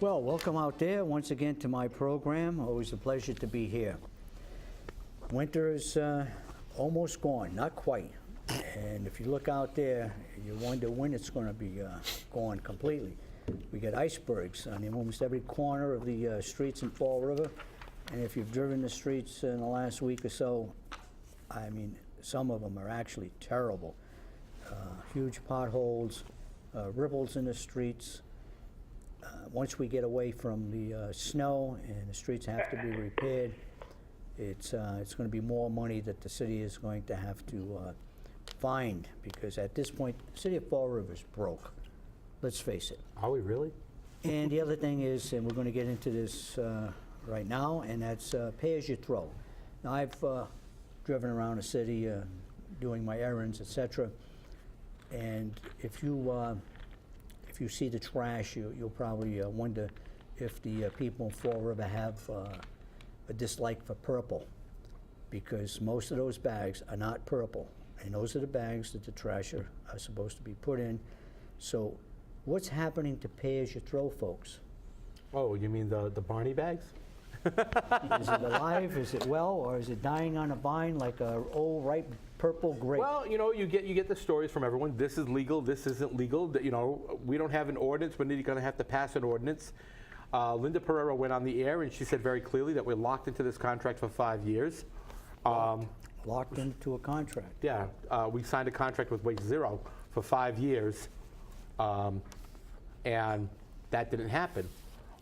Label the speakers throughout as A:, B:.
A: Well, welcome out there once again to my program. Always a pleasure to be here. Winter is almost gone, not quite. And if you look out there, you wonder when it's going to be gone completely. We get icebergs on almost every corner of the streets in Fall River. And if you've driven the streets in the last week or so, I mean, some of them are actually terrible. Huge potholes, ripples in the streets. Once we get away from the snow and the streets have to be repaired, it's going to be more money that the city is going to have to find, because at this point, the city of Fall River is broke. Let's face it.
B: Are we really?
A: And the other thing is, and we're going to get into this right now, and that's pay as you throw. Now, I've driven around the city doing my errands, etc. And if you see the trash, you'll probably wonder if the people in Fall River have a dislike for purple, because most of those bags are not purple, and those are the bags that the trash are supposed to be put in. So what's happening to pay as you throw, folks?
B: Oh, you mean the Barney bags?
A: Is it alive? Is it well? Or is it dying on a vine like a old ripe purple grape?
B: Well, you know, you get the stories from everyone. This is legal. This isn't legal. You know, we don't have an ordinance. We're going to have to pass an ordinance. Linda Pereira went on the air and she said very clearly that we're locked into this contract for 5 years.
A: Locked into a contract.
B: Yeah, we signed a contract with Waste Zero for 5 years, and that didn't happen.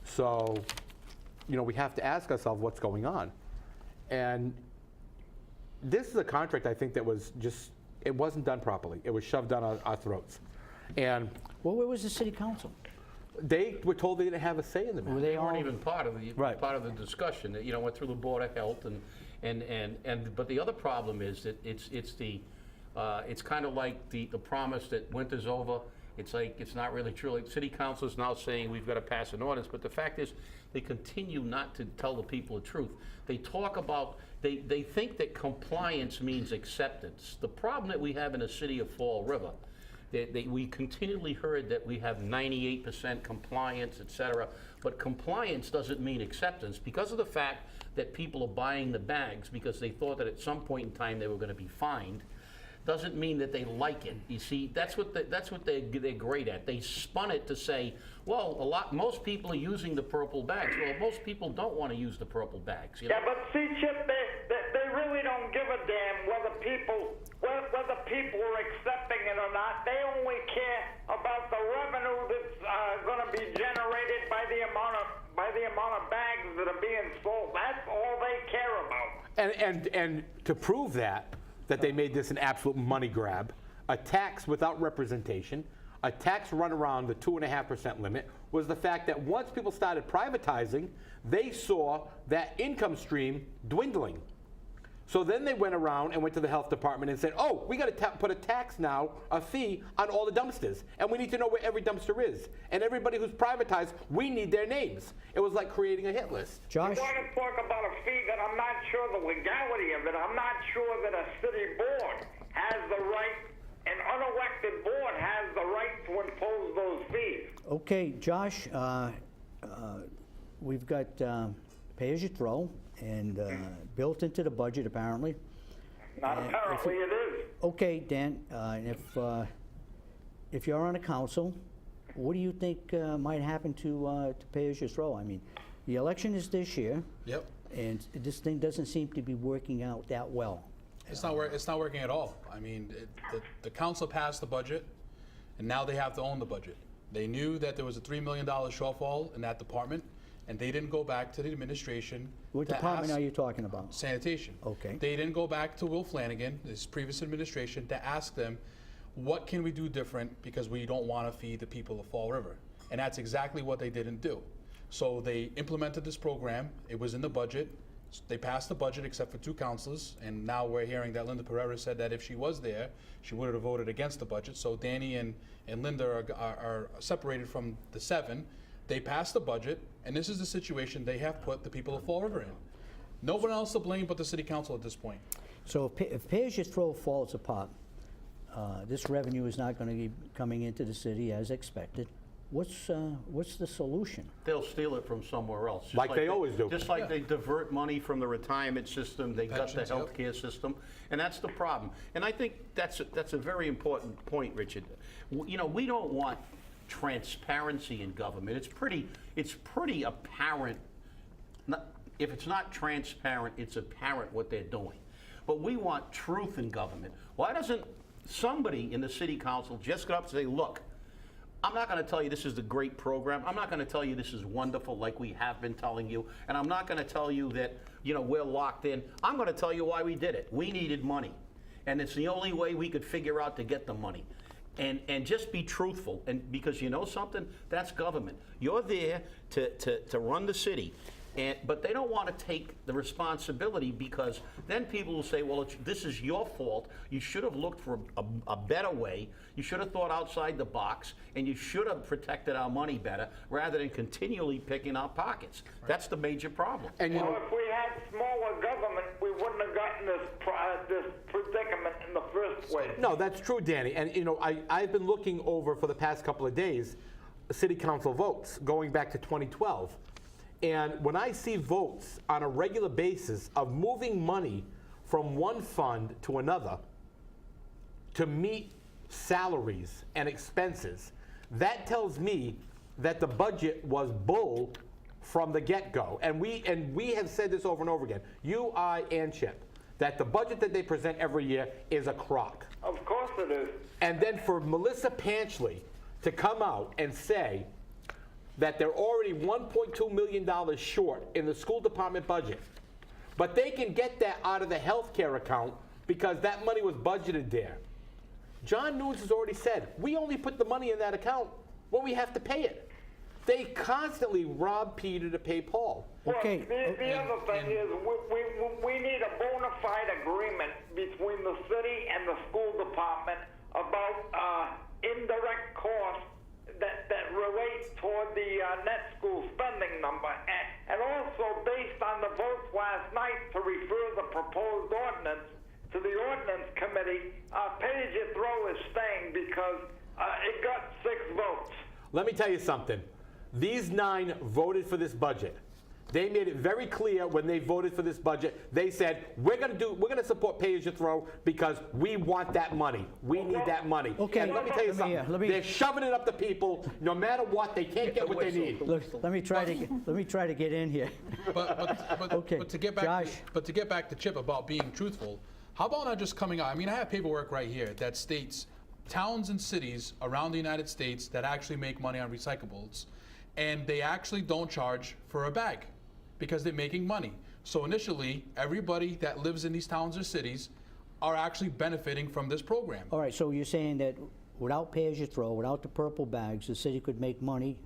B: So, you know, we have to ask ourselves what's going on. And this is a contract, I think, that was just, it wasn't done properly. It was shoved down our throats. And
A: well, where was the city council?
B: they were told they didn't have a say in the matter.
A: They
C: They weren't
A: all-
C: even part of the
B: Right.
C: part of the discussion. You know, went through the Board of Health and but the other problem is that it's kind of like the promise that winter's over. It's like it's not really true. Like City Council is now saying we've got to pass an ordinance, but the fact is they continue not to tell the people the truth. They talk about they think that compliance means acceptance. The problem that we have in the city of Fall River, we continually heard that we have 98% compliance, et cetera, but compliance doesn't mean acceptance because of the fact that people are buying the bags because they thought that at some point in time they were going to be fined. Doesn't mean that they like it. You see, that's what they're great at. They spun it to say, well, most people are using the purple bags. Well, most people don't want to use the purple bags. You know?
D: Yeah, but see, Chip, they really don't give a damn whether people are accepting it or not. They only care about the revenue that's going to be generated by the amount of bags that are being sold. That's all they care about.
B: And to prove that they made this an absolute money grab, a tax without representation, a tax run around the 2.5% limit, was the fact that once people started privatizing, they saw that income stream dwindling. So then they went around and went to the health department and said, oh, we got to put a tax now, a fee on all the dumpsters. And we need to know where every dumpster is. And everybody who's privatized, we need their names. It was like creating a hit list.
A: Josh?
D: You want to talk about a fee that I'm not sure the legality of it. I'm not sure that a city board has the right, an unelected board has the right to impose those fees.
A: Okay, Josh, we've got pay as you throw and built into the budget apparently.
D: Not apparently it is.
A: Okay, Dan, if you're on a council, what do you think might happen to pay as you throw? I mean, the election is this year.
E: Yep.
A: And this thing doesn't seem to be working out that well.
E: It's not working at all. I mean, the council passed the budget, and now they have to own the budget. They knew that there was a $3 million shortfall in that department, and they didn't go back to the administration.
A: What
E: to
A: department
E: ask-
A: are you talking about?
E: Sanitation.
A: Okay.
E: They didn't go back to Will Flanagan, this previous administration, to ask them, what can we do different because we don't want to feed the people of Fall River? And that's exactly what they didn't do. So they implemented this program. It was in the budget. They passed the budget except for 2 councilors, and now we're hearing that Linda Pereira said that if she was there, she would have voted against the budget. So Danny and Linda are separated from the 7. They passed the budget, and this is the situation they have put the people of Fall River in. No one else to blame but the city council at this point.
A: So if pay as you throw falls apart, this revenue is not going to be coming into the city as expected. what's the solution?
C: They'll steal it from somewhere else. just
B: Like they always do.
C: Just like they divert money from the retirement system, they got the
E: Pensions, yep.
C: healthcare system, and that's the problem. And I think that's a very important point, Richard. You know, we don't want transparency in government. It's pretty apparent. If it's not transparent, it's apparent what they're doing. But we want truth in government. Why doesn't somebody in the city council just get up and say, look, I'm not going to tell you this is a great program. I'm not going to tell you this is wonderful like we have been telling you. And I'm not going to tell you that, you know, we're locked in. I'm going to tell you why we did it. We needed money. And it's the only way we could figure out to get the money. And just be truthful. And because you know something, that's government. You're there to run the city. But they don't want to take the responsibility, because then people will say, well, this is your fault. You should have looked for a better way. You should have thought outside the box, and you should have protected our money better rather than continually picking our pockets. Right. That's the major problem.
B: And you know,
D: Well, if we had smaller government, we wouldn't have gotten this predicament in the first place.
B: no, that's true, Danny. And you know, I've been looking over for the past couple of days city council votes going back to 2012. And when I see votes on a regular basis of moving money from one fund to another to meet salaries and expenses, that tells me that the budget was bull from the get-go. And we have said this over and over again, you, I, and Chip, that the budget that they present every year is a crock.
D: Of course it is.
B: And then for Melissa Panchley to come out and say that they're already $1.2 million short in the school department budget, but they can get that out of the health care account because that money was budgeted there. John Nunes has already said, we only put the money in that account when we have to pay it. They constantly rob Peter to pay Paul.
A: Okay.
D: Well, the other thing is we need a bona fide agreement between the city and the school department about indirect costs that relate toward the net school spending number. And also based on the votes last night to refer the proposed ordinance to the ordinance committee, pay-as-you-throw is staying because it got 6 votes.
B: Let me tell you something. These 9 voted for this budget. They made it very clear when they voted for this budget. They said, we're going to support pay-as-you-throw because we want that money. We need that money.
A: Okay,
B: And let me tell you something. They're shoving it up to people. No matter what, they can't get what they need.
A: Look, let me try to get in here. Okay,
E: But to get back,
A: Josh.
E: to get back to Chip about being truthful, how about not just coming out? I mean, I have paperwork right here that states towns and cities around the United States that actually make money on recyclables, and they actually don't charge for a bag because they're making money. So initially, everybody that lives in these towns or cities are actually benefiting from this program.
A: All right, so you're saying that without pay-as-you-throw, without the purple bags, the city could make money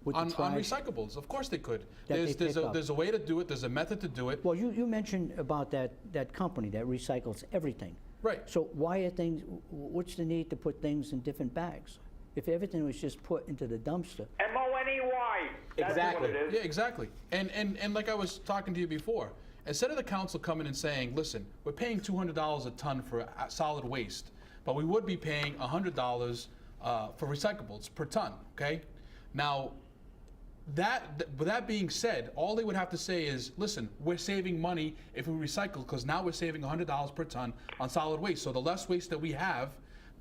A: with
E: On
A: the trash?
E: recyclables, of course they could.
A: That they pick up.
E: There's a way to do it, there's a method to do it.
A: Well, you mentioned about that company that recycles everything.
E: Right.
A: So why are things, what's the need to put things in different bags? If everything was just put into the dumpster?
D: M-O-N-E-Y. That's
B: Exactly.
D: what it is.
E: Yeah, exactly. And like I was talking to you before, instead of the council coming and saying, listen, we're paying $200 a ton for solid waste, but we would be paying $100 for recyclables per ton, okay? Now, with that being said, all they would have to say is, listen, we're saving money if we recycle because now we're saving $100 per ton on solid waste. So the less waste that we have,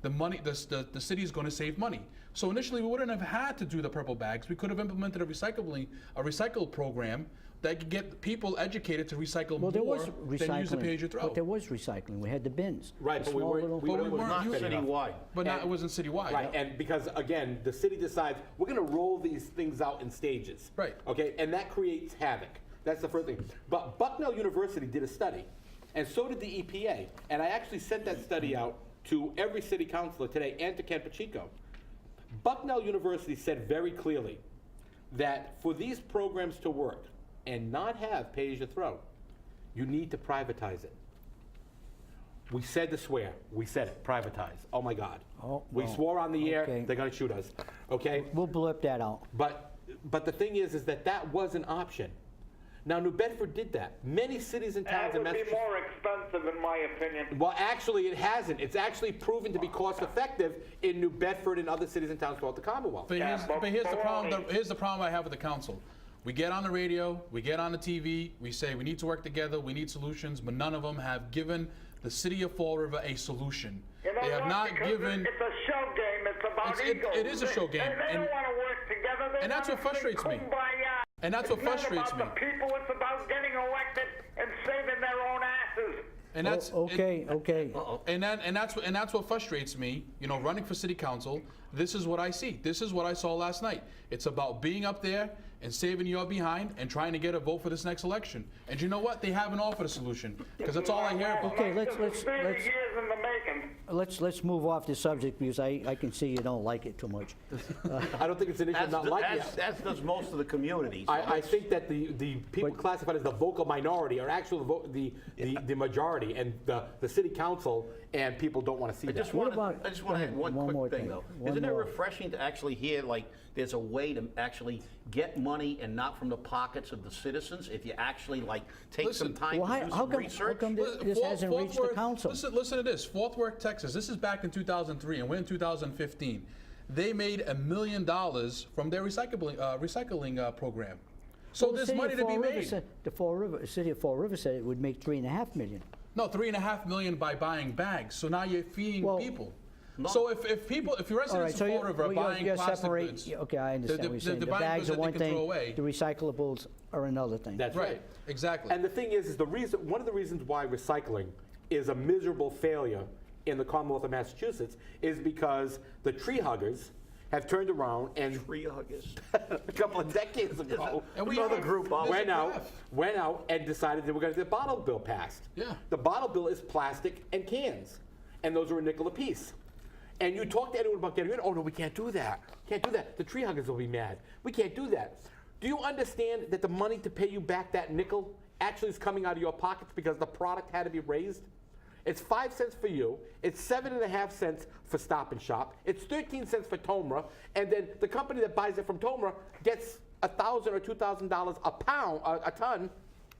E: the city is going to save money. So initially, we wouldn't have had to do the purple bags. We could have implemented a recycle program that could get people educated to recycle
A: Well, there
E: more
A: was
E: than use the
A: recycling,
E: pay-as-you-throw.
A: but there was recycling. We had the bins.
B: Right,
A: The
B: but we
A: small
B: weren't-
A: little-
B: we
E: But
B: weren't
E: we weren't
C: Not
E: using it.
C: citywide.
E: But it wasn't citywide.
B: Right, and because, again, the city decides, we're going to roll these things out in stages.
E: Right.
B: Okay, and that creates havoc. That's the first thing. But Bucknell University did a study, and so did the EPA. And I actually sent that study out to every city councilor today and to Ken Pacheco. Bucknell University said very clearly that for these programs to work and not have pay-as-you-throw, you need to privatize it. We said to swear. We said it. Privatize. Oh my God.
A: Oh,
B: We
A: well,
B: swore on the air.
A: okay.
B: They're going to shoot us. Okay.
A: We'll blip that out.
B: But the thing is that was an option. Now, New Bedford did that. Many cities and towns
D: That
B: in
D: would be
B: Massachusetts.
D: more expensive, in my opinion.
B: Well, actually, it hasn't. It's actually proven to be cost-effective in New Bedford and other cities and towns throughout the Commonwealth.
E: But
D: Yeah,
E: here's the problem.
D: baloney.
E: Here's the problem I have with the council. We get on the radio, we get on the TV, we say we need to work together, we need solutions, but none of them have given the city of Fall River a solution.
D: You know
E: They have
D: what?
E: not
D: Because
E: given.
D: It's a show game. It's about ego.
E: It is a show game,
D: They
E: and-
D: don't want to work together. They
E: and that's what
D: wanna sing
E: frustrates me.
D: Kumbaya.
E: And that's what
D: It's not
E: frustrates
D: about
E: me.
D: the people. It's about getting elected and saving their own asses.
E: And that's
A: Okay.
E: And that's what frustrates me. You know, running for city council. This is what I see. This is what I saw last night. It's about being up there and saving your behind and trying to get a vote for this next election. And you know what? They haven't offered a solution because that's all I hear about.
A: Okay,
D: This is
A: let's
D: 30 years in the making.
A: let's move off the subject because I can see you don't like it too much.
B: I don't think it's an issue of not liking it.
F: As does most of the communities.
B: I think that the people
A: But-
B: classified as the vocal minority are actually the majority, and the city council and people don't want to see
F: I
B: that.
F: just
A: What
F: want
A: about-
F: to
A: go
F: add
A: ahead,
F: one
A: one more
F: quick thing,
A: thing.
F: though.
A: One
F: Isn't it
A: more.
F: refreshing to actually hear, like, there's a way to actually get money and not from the pockets of the citizens if you actually, like, take some
E: Listen,
F: time
A: Well,
F: to do
A: how
F: some
A: come
F: research?
A: this hasn't reached the
E: Worth-
A: council?
E: Listen to this. Fort Worth, Texas. This is back in 2003, and we're in 2015. They made $1 million from their recycling program. So
A: Well, the
E: there's
A: city
E: money
A: of
E: to be
A: Fall River
E: made.
A: said- The city of Fall River said it would make $3.5 million.
E: No, $3.5 million by buying bags. So now you're feeding
A: Well-
E: people. So if
A: All right,
E: residents
A: so
E: of Fall River are buying
A: you're
E: plastic
A: separate.
E: goods,
A: Okay, I understand what you're saying. The
E: buying
A: bags
E: goods
A: are
E: that
A: one
E: they can throw
A: thing.
E: away.
A: The recyclables are another thing.
B: That's
E: right,
B: right.
E: exactly.
B: And the thing is one of the reasons why recycling is a miserable failure in the Commonwealth of Massachusetts is because the tree huggers have turned around and
F: Tree huggers.
B: a couple of decades ago,
E: And we
F: Another
E: have-
F: group out.
E: there's a
B: went
E: graph.
B: out and decided they were going to get a bottle bill passed.
E: Yeah.
B: The bottle bill is plastic and cans, and those are a nickel apiece. And you talk to anyone about getting rid of, oh no, we can't do that. Can't do that. The tree huggers will be mad. We can't do that. Do you understand that the money to pay you back that nickel actually is coming out of your pockets because the product had to be raised? It's 5 cents for you. It's 7.5 cents for Stop and Shop. It's 13 cents for Tomra, and then the company that buys it from Tomra gets $1,000 or $2,000 a ton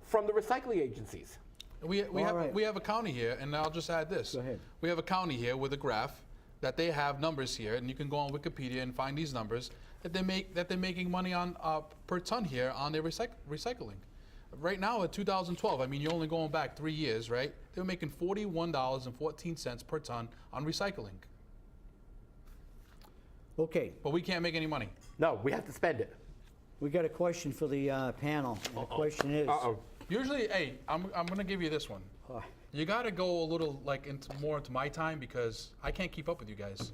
B: from the recycling agencies.
E: We
A: right.
E: have a county here, and I'll just add this.
A: Go ahead.
E: We have a county here with a graph that they have numbers here, and you can go on Wikipedia and find these numbers that they're making money on per ton here on their recycling. Right now, in 2012, I mean, you're only going back 3 years, right? They were making $41.14 per ton on recycling,
A: Okay,
E: but we can't make any money.
B: No, we have to spend it.
A: we got a question for the panel. And the question is,
B: Uh-oh.
E: Usually, hey, I'm gonna give you this one.
A: Uh.
E: You gotta go a little like more into my time because I can't keep up with you guys.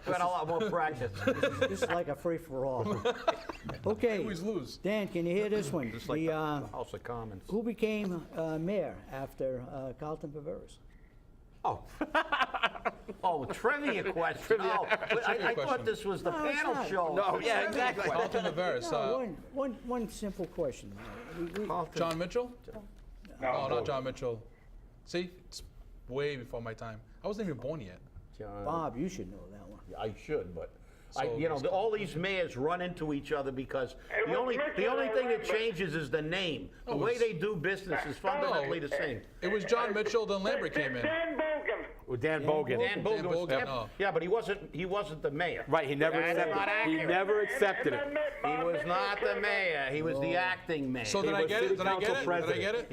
F: Got a lot more practice.
A: this is like a free-for-all. Okay,
E: I always lose.
A: Dan, can you hear this one?
F: Just like
A: The,
F: the House of Commons.
A: who became mayor after Carlton Viveras?
B: Oh,
F: Oh, trivia question. Oh, but I
E: question.
F: thought this was the
A: No, it's
F: panel
A: not.
F: show.
B: No, yeah,
F: Trivia
B: exactly.
F: question.
E: Carlton Viveras.
A: No, one simple question.
E: John Mitchell?
D: No.
E: Oh, not John Mitchell. See, it's way before my time. I wasn't even born yet.
A: Bob, you should know that one.
F: I should, but
E: So
F: all these mayors run into each other because
D: Hey,
F: the
D: what's
F: only
D: Mitchell
F: thing that
D: around, but-
F: changes is the name. The
E: Oh,
F: way
E: it's-
F: they do business is fundamentally the same.
E: It was John Mitchell, then Lambert came in.
D: Dan Bogan.
B: with Dan Bogan.
F: Dan Bogan was
E: Bogan, oh.
F: yeah, but he wasn't the mayor.
B: Right, he never
F: That's
B: accepted
F: not
B: it. He
F: accurate.
B: never accepted it.
F: He was not the mayor. He was the acting mayor.
E: So did I
B: was
E: get it?
B: city
E: Did I get
B: council
E: it? Did I
B: president.
E: get it?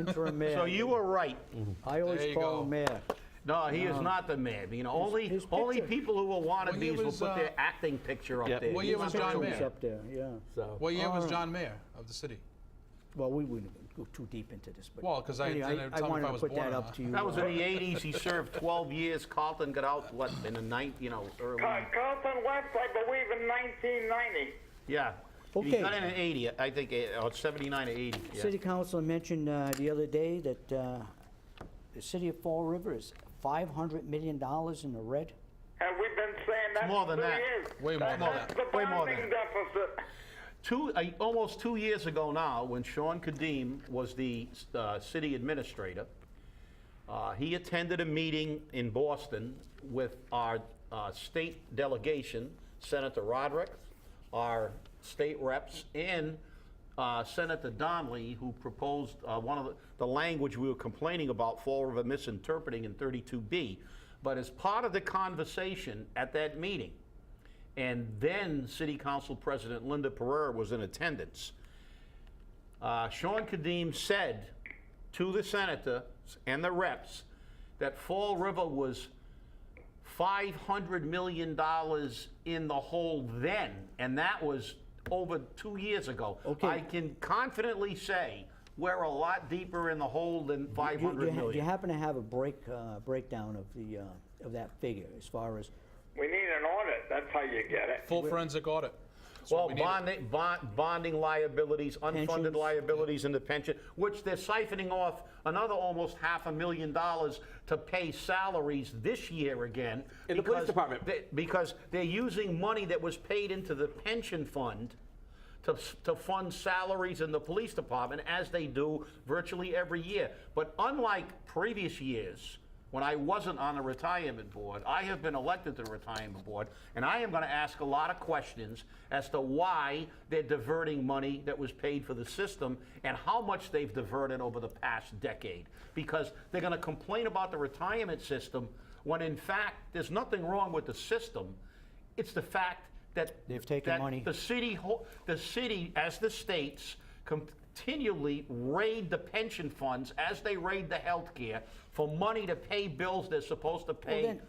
A: Interim mayor.
F: So you were right.
A: I always
E: There you
A: call
E: go.
A: him mayor.
F: No, he is not the mayor. You know, only
A: his
F: only
A: picture.
F: people who are wannabes will
E: was,
F: put their acting picture up
B: Yep.
F: there.
E: What year
F: He's
E: was
F: not
E: John
F: the
E: Mayer?
A: He's up there, yeah.
B: So,
E: What year was
A: Oh.
E: John mayor of the city?
A: Well, we wouldn't go too deep into this, but.
E: Well, 'cause I
A: anyway,
E: didn't tell me if
A: wanted
E: I
A: to
E: was
A: put
E: born
A: that
E: or
A: up
E: not.
A: to you.
F: That was in the 80s. He served 12 years. Carlton got out, what, in the early...
D: Carlton left, I believe, in 1990.
F: Yeah. He
A: Okay.
F: got in 80, I think, or 79 or 80. Yeah.
A: City Council mentioned the other day that the city of Fall River is $500 million in the red.
D: And we've been saying that
F: More
D: for
F: than
D: 2
F: that.
D: years.
E: Way more than
D: That's
E: that.
D: the
F: Way more than
D: bonding
F: that.
D: deficit.
F: Almost 2 years ago now, when Sean Kadim was the city administrator, he attended a meeting in Boston with our state delegation, Senator Roderick, our state reps, and Senator Donnelly, who proposed one of the language we were complaining about, Fall River misinterpreting in 32B. But as part of the conversation at that meeting, and then City Council President Linda Pereira was in attendance, Sean Kadim said to the senator and the reps that Fall River was $500 million in the hole then, and that was over 2 years ago.
A: Okay.
F: I can confidently say we're a lot deeper in the hole than 500
A: Do
F: million.
A: you happen to have a breakdown of the of that figure as far as?
D: We need an audit, that's how you get it.
E: Full forensic audit. That's
F: Well,
E: what we need.
F: bonding liabilities, unfunded
A: Pensions.
F: liabilities in the pension, which they're siphoning off another almost $500,000 to pay salaries this year again.
B: In the police department.
F: Because they're using money that was paid into the pension fund to fund salaries in the police department, as they do virtually every year. But unlike previous years, when I wasn't on the retirement board, I have been elected to the retirement board, and I am going to ask a lot of questions as to why they're diverting money that was paid for the system and how much they've diverted over the past decade. Because they're going to complain about the retirement system when, in fact, there's nothing wrong with the system. It's the fact that
A: They've taken money.
F: the city, as the states, continually raid the pension funds as they raid the health care for money to pay bills they're supposed to pay.
A: Well, then,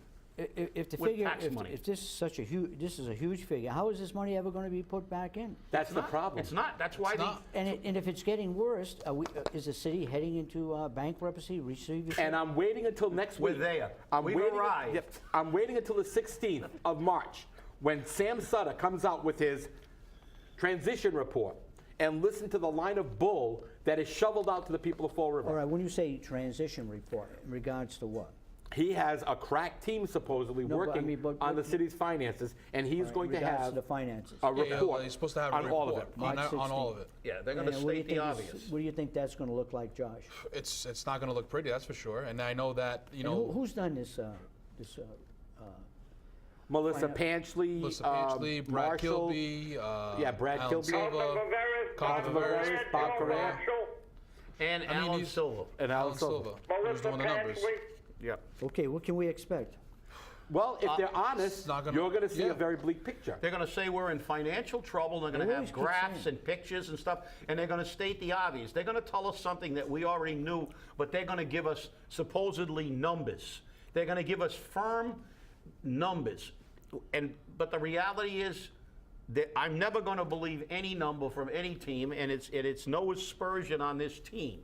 A: if the
F: with
A: figure,
F: tax money.
A: if this is such a huge, this is a huge figure, how is this money ever going to be put back in?
B: That's the problem.
F: It's not. That's why
E: not.
A: And if it's getting worse, is the city heading into bankruptcy, receivership?
B: And I'm waiting until next
F: We're
B: week.
F: there.
B: I'm
F: We've
B: waiting,
F: arrived.
B: Yep, I'm waiting until the 16th of March when Sam Sutter comes out with his transition report and listen to the line of bull that is shoveled out to the people of Fall River.
A: All right, when you say transition report, in regards to what?
B: He has a crack team supposedly
A: No, but I
B: working
A: mean, but-
B: on the city's finances, and he's going to
A: In regards
B: have
A: the finances.
B: a
E: Yeah,
B: report
E: well, he's supposed to have a
B: on
E: report
B: all of it.
E: on,
A: March
E: on all of
A: 16th.
E: it.
F: Yeah, they're going to
A: And what do you
F: state the
A: think
F: obvious.
A: what do you think that's going to look like, Josh?
E: It's not going to look pretty, that's for sure. And I know that, you
A: And
E: know,
A: who's done this?
B: Melissa
A: Finance-
B: Panchley,
E: Melissa Panchley, Brad
B: Marshall,
E: Kilby,
B: yeah, Brad
E: Alan
B: Kilby.
E: Silva,
D: Carl
E: Carl
D: Tavares,
E: Tavares,
B: Bob
D: Joe
B: Correa.
D: Marshall,
F: And
E: I mean,
F: Alan
E: he's-
F: Silva.
B: and
E: Alan Silva, who's
D: Melissa
E: doing the numbers.
D: Panchley.
F: Yeah.
A: Okay, what can we expect?
B: Well, if they're honest,
E: not gonna-
B: you're going to see
E: yeah.
B: a very bleak picture.
F: They're going to say we're in financial trouble. They're going
A: They
F: to
A: always
F: have
A: keep
F: graphs
A: saying.
F: and pictures and stuff, and they're going to state the obvious. They're going to tell us something that we already knew, but they're going to give us supposedly numbers. They're going to give us firm numbers. But the reality is that I'm never going to believe any number from any team, and it's no aspersion on this team,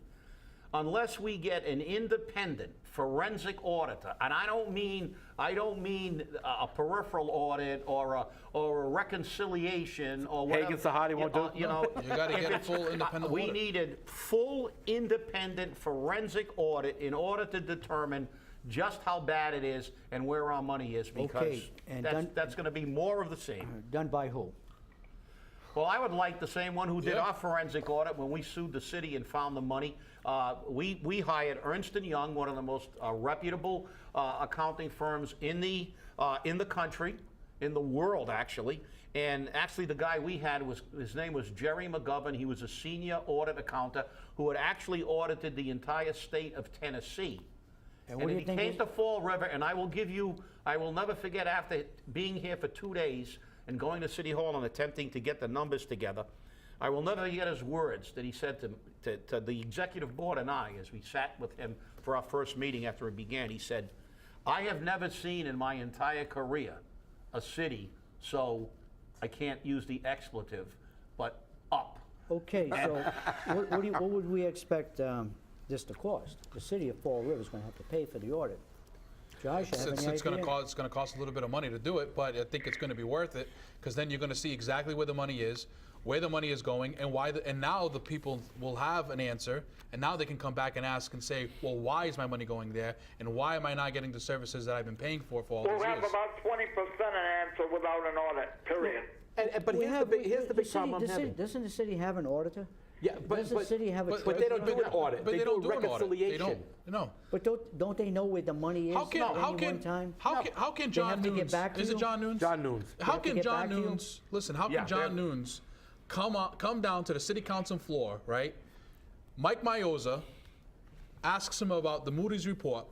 F: unless we get an independent forensic auditor. And I don't mean a peripheral audit or a reconciliation or whatever.
B: Hagen Sahadi won't do it?
F: You know,
E: You gotta
F: if
E: get a
F: it's-
E: full independent
F: We
E: audit.
F: needed full independent forensic audit in order to determine just how bad it is and where our money is, because
A: Okay, and
F: that's going to be more of the same.
A: Done by who?
F: Well, I would like the same one who did
E: Yeah.
F: our forensic audit when we sued the city and found the money. We hired Ernst & Young, one of the most reputable accounting firms in the country, in the world actually. And actually the guy we had, his name was Jerry McGovern. He was a senior audit accountant who had actually audited the entire state of Tennessee.
A: And
F: And
A: what do
F: then
A: you
F: he
A: think
F: came
A: is-
F: to Fall River, and I will never forget, after being here for 2 days and going to City Hall and attempting to get the numbers together, I will never forget his words that he said to the executive board and I, as we sat with him for our first meeting after it began. He said, "I have never seen in my entire career a city so, I can't use the expletive, but up."
A: Okay, so what would we expect this to cost? The city of Fall River is going to have to pay for the audit. Josh, you have any
E: It's going
A: idea?
E: to cost a little bit of money to do it, but I think it's going to be worth it, because then you're going to see exactly where the money is, where the money is going, and why. And now the people will have an answer, and now they can come back and ask and say, well, why is my money going there, and why am I not getting the services that I've been paying for all
D: We'll
E: these
D: have
E: years?
D: about 20% an answer without an audit, period.
B: But
A: We
B: here's
A: have-
B: the big
A: city-
B: problem I'm
A: the city-
B: having.
A: Doesn't the city have an auditor?
B: Yeah,
A: Doesn't the city have a?
B: but they don't do an audit.
E: But
B: They
E: they
B: do
E: don't
B: a
E: do an audit. They
B: reconciliation.
E: don't. No.
A: But don't they know where the money is
E: How can
A: at
E: how
A: any
E: can
A: one time?
E: how can
A: They
E: John
A: have to get
E: Noons?
A: back to
E: Is
A: you?
E: it John Noons?
B: John Noons.
E: How
A: have to
E: can
A: get
E: John
A: back to you?
E: Noons listen? How
F: Yeah,
E: can John
F: they're-
E: Noons come down to the city council floor, right? Mike Mioza asks him about the Moody's report,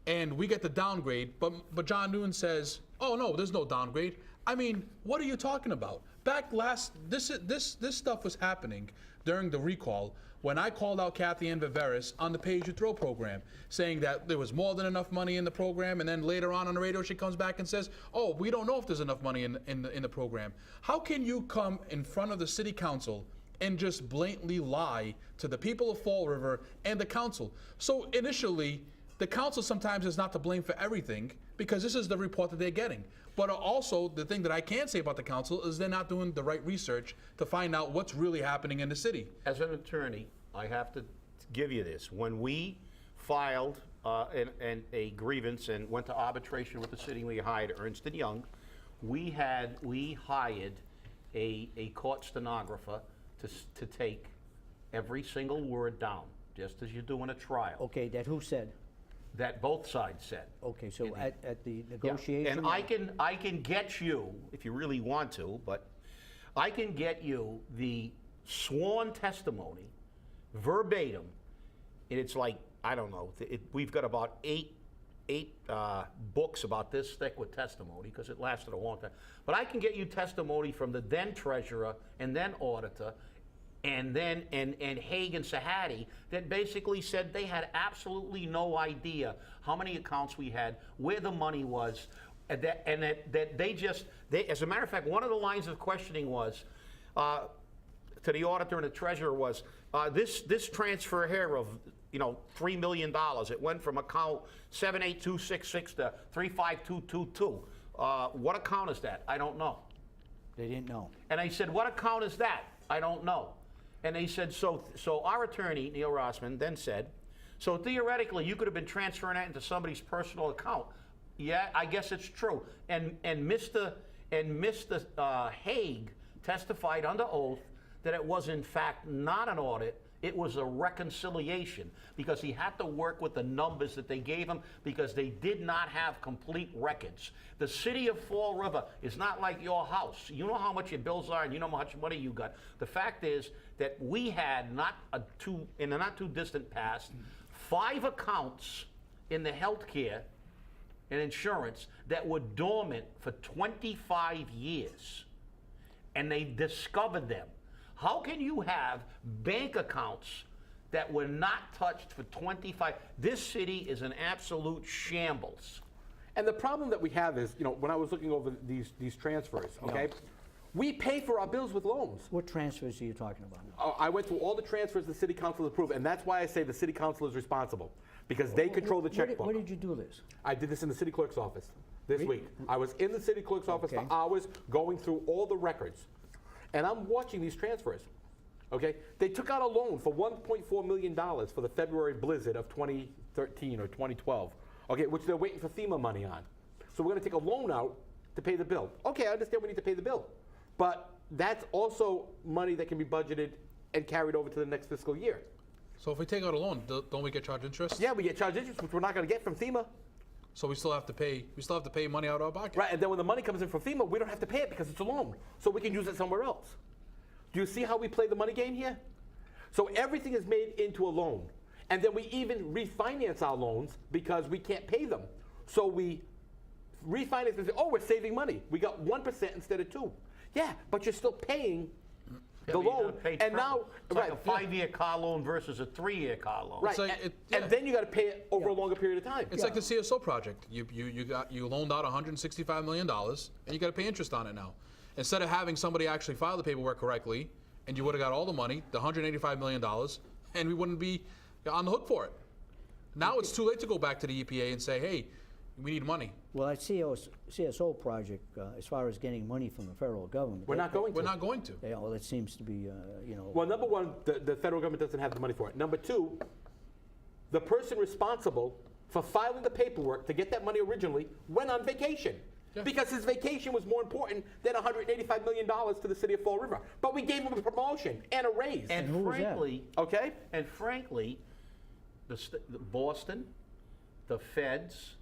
E: and we get the downgrade, but John Newton says, oh no, there's no downgrade. I mean, what are you talking about? This stuff was happening during the recall when I called out Kathy Ann Viveris on the Pay As You Throw program, saying that there was more than enough money in the program, and then later on the radio she comes back and says, oh, we don't know if there's enough money in the program. How can you come in front of the city council and just blatantly lie to the people of Fall River and the council? So initially, the council sometimes is not to blame for everything because this is the report that they're getting. But also, the thing that I can say about the council is they're not doing the right research to find out what's really happening in the city.
F: As an attorney, I have to give you this. When we filed a grievance and went to arbitration with the city, we hired Ernst & Young. We hired a court stenographer to take every single word down, just as you do in a trial.
A: Okay, that who said?
F: That both sides said.
A: Okay, so at the
F: Yeah.
A: negotiation?
F: And I can get you, if you really want to, but I can get you the sworn testimony verbatim, and it's like, I don't know, we've got about eight books about this thick with testimony because it lasted a long time. But I can get you testimony from the then treasurer and then auditor and then and Haig and Sahadi that basically said they had absolutely no idea how many accounts we had, where the money was, and that they as a matter of fact, one of the lines of questioning was to the auditor and the treasurer was this transfer here of $3 million. It went from account 78266 to 35222. What account is that? I don't know.
A: They didn't know.
F: And I said, what account is that? I don't know. And they said, so our attorney, Neil Rossman, then said, so theoretically, you could have been transferring that into somebody's personal account. Yeah, I guess it's true. And Mr. Haig testified under oath that it was in fact not an audit, it was a reconciliation because he had to work with the numbers that they gave him because they did not have complete records. The city of Fall River is not like your house. You know how much your bills are and you know how much money you got. The fact is that we had in the not too distant past 5 accounts in the healthcare and insurance that were dormant for 25 years, and they discovered them. How can you have bank accounts that were not touched for 25? This city is an absolute shambles.
B: And the problem that we have is, when I was looking over these transfers, okay, we pay for our bills with loans.
A: What transfers are you talking about?
B: I went through all the transfers the city council approved, and that's why I say the city council is responsible, because they control the checkbook.
A: Where did you do this?
B: I did this in the city clerk's office this week. I was in the city clerk's office
A: Okay.
B: for hours going through all the records. And I'm watching these transfers, okay? They took out a loan for $1.4 million for the February blizzard of 2013 or 2012, okay, which they're waiting for FEMA money on. So we're gonna take a loan out to pay the bill. Okay, I understand we need to pay the bill, but that's also money that can be budgeted and carried over to the next fiscal year.
E: So if we take out a loan, don't we get charged interest?
B: Yeah, we get charged interest, which we're not gonna get from FEMA.
E: So we still have to pay. We still have to pay money out of our pocket.
B: Right, and then when the money comes in from FEMA, we don't have to pay it because it's a loan. So we can use it somewhere else. Do you see how we play the money game here? So everything is made into a loan. And then we even refinance our loans because we can't pay them. So we refinance and say, oh, we're saving money. We got 1% instead of 2%. Yeah, but you're still paying the loan. And now,
F: it's like a 5-year car loan versus a 3-year car loan.
B: Right,
E: like
B: and then you got to pay it over a longer period of time.
E: It's like the CSO project. You loaned out $165 million, and you got to pay interest on it now. Instead of having somebody actually file the paperwork correctly, and you would have got all the money, the $185 million, and we wouldn't be on the hook for it. Now it's too late to go back to the EPA and say, hey, we need money.
A: Well, that CSO project, as far as getting money from the federal government.
B: We're not going to.
E: We're not going to.
A: Yeah, well, it seems to be,
B: Well, number one, the federal government doesn't have the money for it. Number two, the person responsible for filing the paperwork to get that money originally went on vacation.
E: Yeah.
B: Because his vacation was more important than $185 million to the city of Fall River. But we gave him a promotion and a raise.
F: And
A: who was that?
F: frankly,
B: Okay?
F: the Boston, the feds,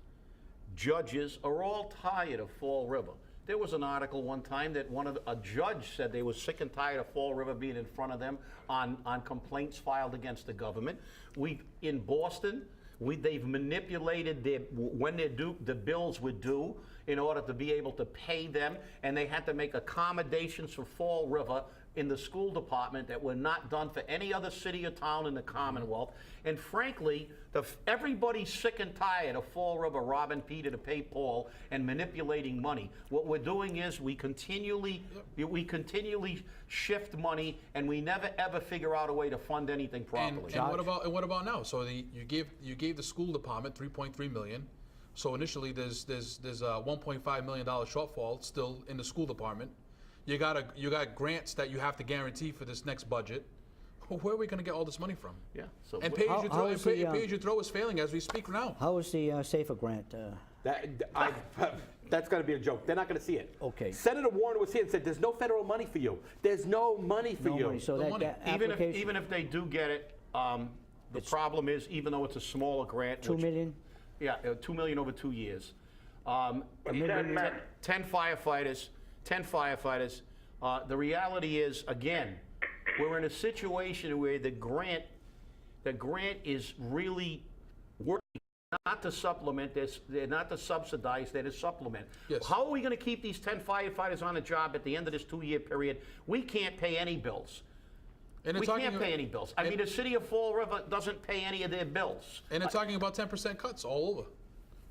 F: judges are all tired of Fall River. There was an article one time that a judge said they were sick and tired of Fall River being in front of them on complaints filed against the government. In Boston, they've manipulated when the bills were due in order to be able to pay them, and they had to make accommodations for Fall River in the school department that were not done for any other city or town in the Commonwealth. And frankly, everybody's sick and tired of Fall River robbing Peter to pay Paul and manipulating money. What we're doing is we continually shift money, and we never ever figure out a way to fund anything properly.
E: And what about now? So you gave the school department $3.3 million. So initially there's a $1.5 million shortfall still in the school department. You got grants that you have to guarantee for this next budget. Where are we going to get all this money from?
F: Yeah. So
E: And pay as you throw is failing as we speak now.
A: How is the SAFER grant?
B: That's going to be a joke. They're not going to see it.
A: Okay.
B: Senator Warren was here and said, "There's no federal money for you. There's no money for
A: No
B: you."
A: money. So
E: No
A: that,
E: money.
A: that
F: even
A: application,
F: if they do get it, the problem is, even though it's a smaller grant,
A: $2 million?
F: Yeah, $2 million over 2 years.
D: 10 men.
F: 10 firefighters. 10 firefighters. The reality is, again, we're in a situation where the grant is really working not to supplement this, they're not to subsidize, they're to supplement.
E: Yes.
F: How are we going to keep these 10 firefighters on the job at the end of this 2-year period? We can't pay any bills.
E: And
F: We can't pay any bills. I mean, the city of Fall River doesn't pay any of their bills.
E: And they're talking about 10% cuts all over.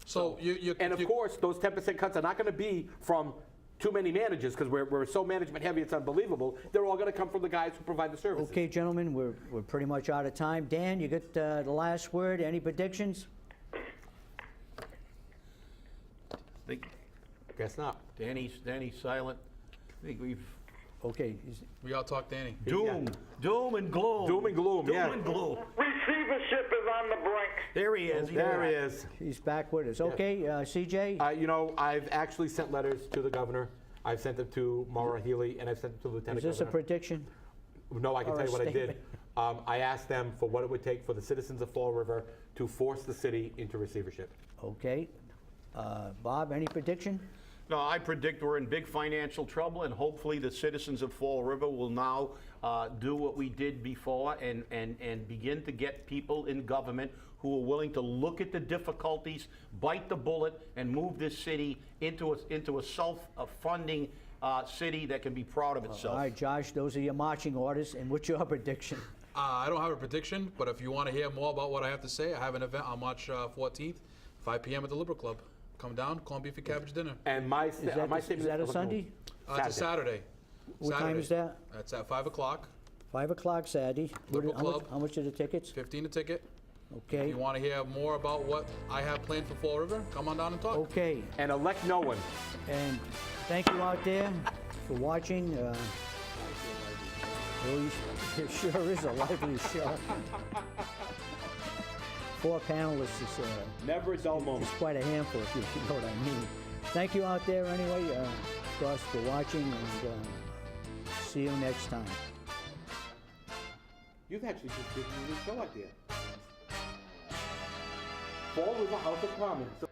E: So
B: And of course, those 10% cuts are not going to be from too many managers, because we're so management heavy, it's unbelievable. They're all going to come from the guys who provide the services.
A: Okay, gentlemen, we're pretty much out of time. Dan, you get the last word. Any predictions?
B: Guess not.
F: Danny's silent. I think we've
A: Okay.
E: we all talk Danny.
F: doom and gloom.
B: Doom and gloom, yeah.
F: Doom and gloom.
D: Receivership is on the brink.
F: There he is.
B: There he is.
A: He's back with us. Okay, CJ?
B: You know, I've actually sent letters to the governor. I've sent them to Maura Healy, and I've sent them to Lieutenant
A: Is this a
B: Governor.
A: prediction?
B: No, I can
A: or
B: tell
A: a
B: you what I did.
A: statement?
B: I asked them for what it would take for the citizens of Fall River to force the city into receivership.
A: Okay. Bob, any prediction?
F: No, I predict we're in big financial trouble, and hopefully the citizens of Fall River will now do what we did before and begin to get people in government who are willing to look at the difficulties, bite the bullet, and move this city into a self-funding city that can be proud of itself.
A: All right, Josh, those are your marching orders. And what's your prediction?
E: I don't have a prediction, but if you want to hear more about what I have to say, I have an event on March 14th, 5 p.m. at the Liberal Club. Come down, corned beef and cabbage dinner.
B: And my
A: Is that a Sunday?
E: It's a Saturday.
A: What time is that?
E: That's at 5 o'clock.
A: 5 o'clock Saturday.
E: Liberal
A: How much-
E: Club.
A: How much are the tickets?
E: 15 a ticket. If
A: Okay.
E: you want to hear more about what I have planned for Fall River, come on down and talk.
A: Okay.
B: And elect no one.
A: And thank you out there for watching. It sure is a lively show. 4 panelists is
B: Never a dull moment.
A: it's quite a handful, if you know what I mean. Thank you out there anyway, of course, for watching, and see you next time.
B: You've actually just given me a new show idea. Fall River House of Commons.